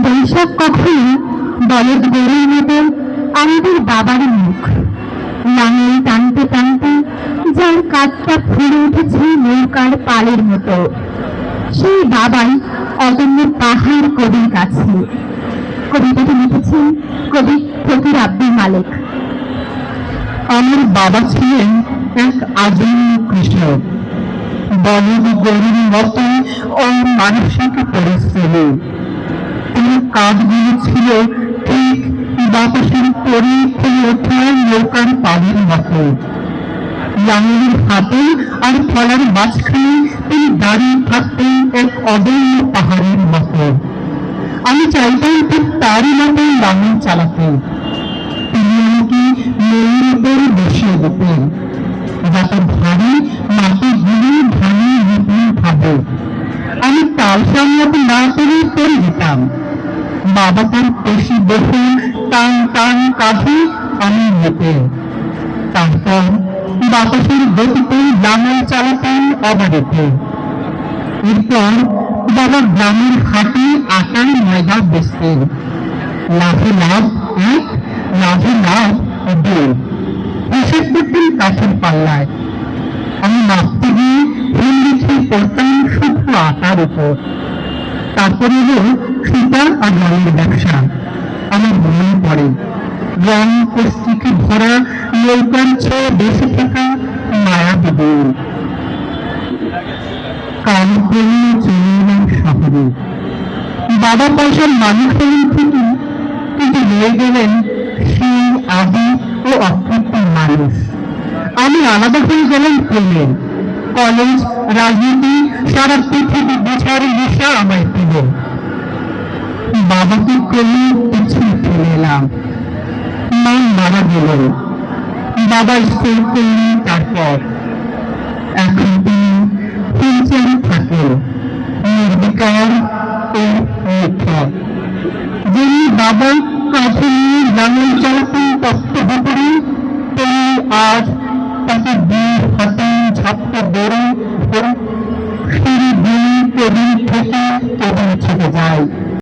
বৈশাখ কখনো বলদ গরুর মতো আমাদের বাবার মুখ, লাঙল টানতে টানতে যার কাঠটা ফুলে উঠেছে নৌকার পালের মতো, সেই বাবাই অদম্য পাহাড় কবির কাছে। কবিতাটি লিখেছেন কবি ফকির আব্দুল মালিক। আমার বাবা ছিলেন এক আজীবন কৃষক, বলদ গরুর মতো মানসিক পরিশ্রমী। তিনি কাজগুলো ছিল ঠিক বাতাসের পরে ফুলে ওঠা নৌকার পানির মতো। লাঙলের হাতে আর ফলার মাঝখানে তিনি দাঁড়িয়ে থাকতেন এক অদম্য পাহাড়ের মতো। আমি চাইতাম ঠিক তারই মতো লাঙল চালাতে। তিনি আমাকে মেয়ের উপরে বসিয়ে দিতেন, যাতে ভারী মাটিগুলি ভাঙিয়ে নিপুণ ভাবে আমি তাল সামলাতে না পেরে পড়ে যেতাম। বাবা তার পেশি বসে টান টান কাঁধে আমি নিতেন। তারপর বাতাসের গতিতে লাঙল চালাতেন অবারিত। এরপর বাবা গ্রামের হাটে আটার ময়দা বেচতেন। লাভে লাভ এক, লাভে লাভ দুই। হিসেব করতেন কাঠের পাল্লায়। আমি মাপতে গিয়ে ভুল লিখে পড়তাম শুধু আটার উপর। তারপরে এলো সুতা আর রঙের ব্যবসা। আমার মনে পড়ে রং কষ্টিকে ভরা নৌকার ছেয়ে বেঁচে থাকা মায়াবী দিন। কালক্রমে চলে এলাম শহরে। বাবা পয়সার মালিক হলেন ঠিকই, কিন্তু রয়ে গেলেন সেই আদি ও অকৃত্রিম মানুষ। আমি আলাদা হয়ে গেলাম প্রেমে। কলেজ, রাজনীতি, সারা পৃথিবী বিচার নেশা আমায় পেল। বাবাকে ক্রমে পিছিয়ে ফেলে এলাম। মা মারা গেলেন, বাবা স্কুল করলেন। তারপর এখন তিনি ফুলচারি থাকেন, নির্বিকার ও নির্ভর। যিনি বাবা কাঁধে নিয়ে লাঙল চালাতেন তপ্ত ভিতরে, তিনি আজ তাকে বীর হতেন ঝাপটে বেড়ে সিঁড়ি দিয়ে কেবিন থেকে কেবিন ছুটে যায়।